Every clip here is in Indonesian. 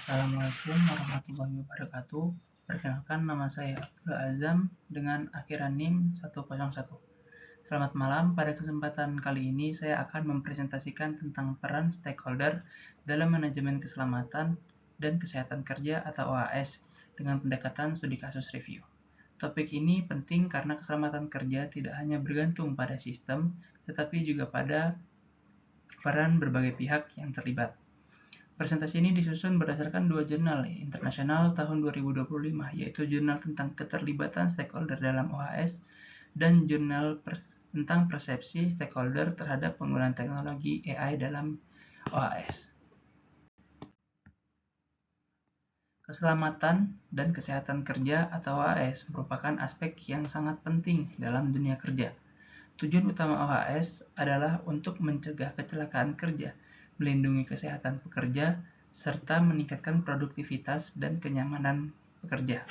Assalamualaikum warahmatullahi wabarakatuh. Perkenalkan, nama saya Abdul Azam dengan akhiran NIM 101. Selamat malam, pada kesempatan kali ini saya akan mempresentasikan tentang peran stakeholder dalam manajemen keselamatan dan kesehatan kerja atau OHS dengan pendekatan studi kasus review. Topik ini penting karena keselamatan kerja tidak hanya bergantung pada sistem, tetapi juga pada peran berbagai pihak yang terlibat. Presentasi ini disusun berdasarkan dua jurnal internasional tahun 2025, yaitu jurnal tentang keterlibatan stakeholder dalam OHS dan jurnal tentang persepsi stakeholder terhadap penggunaan teknologi AI dalam OHS. Keselamatan dan kesehatan kerja atau OHS merupakan aspek yang sangat penting dalam dunia kerja. Tujuan utama OHS adalah untuk mencegah kecelakaan kerja, melindungi kesehatan pekerja, serta meningkatkan produktivitas dan kenyamanan pekerja.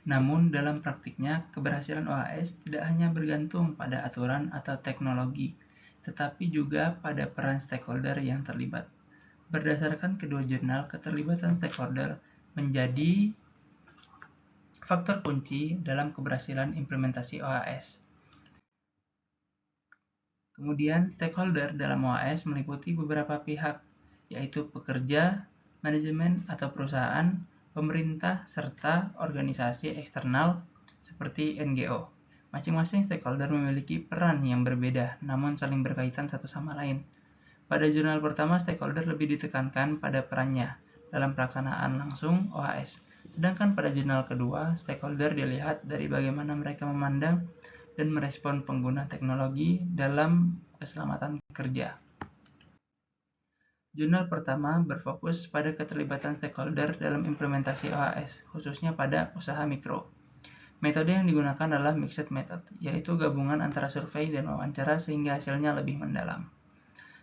Namun, dalam praktiknya, keberhasilan OHS tidak hanya bergantung pada aturan atau teknologi, tetapi juga pada peran stakeholder yang terlibat. Berdasarkan kedua jurnal, keterlibatan stakeholder menjadi faktor kunci dalam keberhasilan implementasi OHS. Kemudian, stakeholder dalam OHS meliputi beberapa pihak, yaitu pekerja, manajemen atau perusahaan, pemerintah, serta organisasi eksternal seperti NGO. Masing-masing stakeholder memiliki peran yang berbeda, namun saling berkaitan satu sama lain. Pada jurnal pertama, stakeholder lebih ditekankan pada perannya dalam pelaksanaan langsung OHS. Sedangkan pada jurnal kedua, stakeholder dilihat dari bagaimana mereka memandang dan merespon pengguna teknologi dalam keselamatan kerja. Jurnal pertama berfokus pada keterlibatan stakeholder dalam implementasi OHS, khususnya pada usaha mikro. Metode yang digunakan adalah mixed method, yaitu gabungan antara survei dan wawancara sehingga hasilnya lebih mendalam.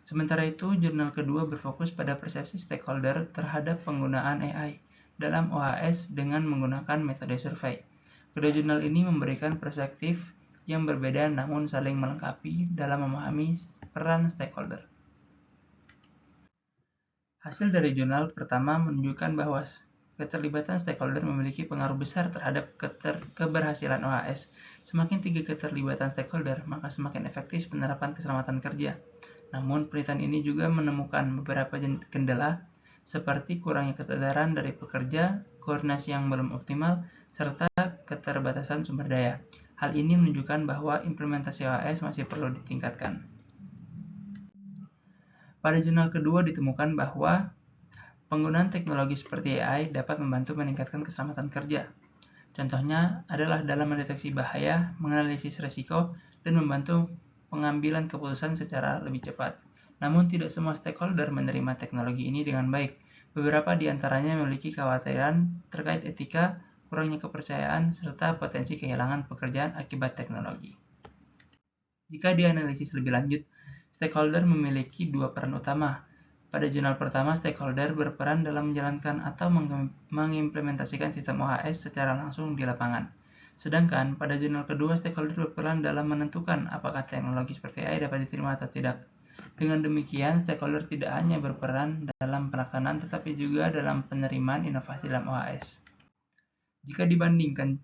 Sementara itu, jurnal kedua berfokus pada persepsi stakeholder terhadap penggunaan AI dalam OHS dengan menggunakan metode survei. Kedua jurnal ini memberikan perspektif yang berbeda namun saling melengkapi dalam memahami peran stakeholder. Hasil dari jurnal pertama menunjukkan bahwa keterlibatan stakeholder memiliki pengaruh besar terhadap keberhasilan OHS. Semakin tinggi keterlibatan stakeholder, maka semakin efektif penerapan keselamatan kerja. Namun, penelitian ini juga menemukan beberapa kendala seperti kurangnya kesadaran dari pekerja, koordinasi yang belum optimal, serta keterbatasan sumber daya. Hal ini menunjukkan bahwa implementasi OHS masih perlu ditingkatkan. Pada jurnal kedua ditemukan bahwa penggunaan teknologi seperti AI dapat membantu meningkatkan keselamatan kerja. Contohnya adalah dalam mendeteksi bahaya, menganalisis risiko, dan membantu pengambilan keputusan secara lebih cepat. Namun tidak semua stakeholder menerima teknologi ini dengan baik. Beberapa di antaranya memiliki kekhawatiran terkait etika, kurangnya kepercayaan, serta potensi kehilangan pekerjaan akibat teknologi. Jika dianalisis lebih lanjut, stakeholder memiliki dua peran utama. Pada jurnal pertama, stakeholder berperan dalam menjalankan atau mengimplementasikan sistem OHS secara langsung di lapangan. Sedangkan pada jurnal kedua, stakeholder berperan dalam menentukan apakah teknologi seperti AI dapat diterima atau tidak. Dengan demikian, stakeholder tidak hanya berperan dalam pelaksanaan tetapi juga dalam penerimaan inovasi dalam OHS. Jika dibandingkan,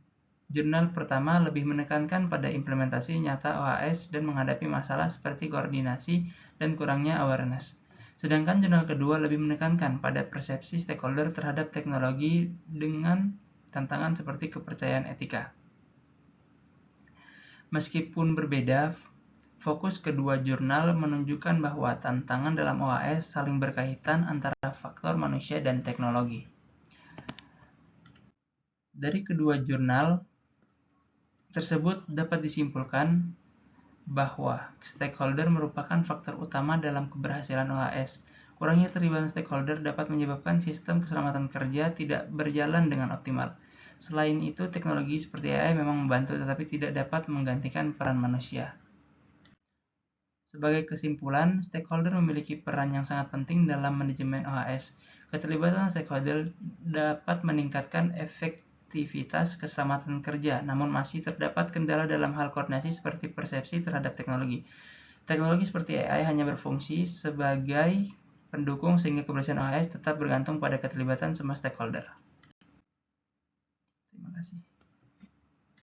jurnal pertama lebih menekankan pada implementasi nyata OHS dan menghadapi masalah seperti koordinasi dan kurangnya awareness. Sedangkan jurnal kedua lebih menekankan pada persepsi stakeholder terhadap teknologi dengan tantangan seperti kepercayaan etika. Meskipun berbeda, fokus kedua jurnal menunjukkan bahwa tantangan dalam OHS saling berkaitan antara faktor manusia dan teknologi. Dari kedua jurnal tersebut dapat disimpulkan bahwa stakeholder merupakan faktor utama dalam keberhasilan OHS. Kurangnya keterlibatan stakeholder dapat menyebabkan sistem keselamatan kerja tidak berjalan dengan optimal. Selain itu, teknologi seperti AI memang membantu tetapi tidak dapat menggantikan peran manusia. Sebagai kesimpulan, stakeholder memiliki peran yang sangat penting dalam manajemen OHS. Keterlibatan stakeholder dapat meningkatkan efektivitas keselamatan kerja, namun masih terdapat kendala dalam hal koordinasi seperti persepsi terhadap teknologi. Teknologi seperti AI hanya berfungsi sebagai pendukung sehingga keberhasilan OHS tetap bergantung pada keterlibatan semua stakeholder. Terima kasih.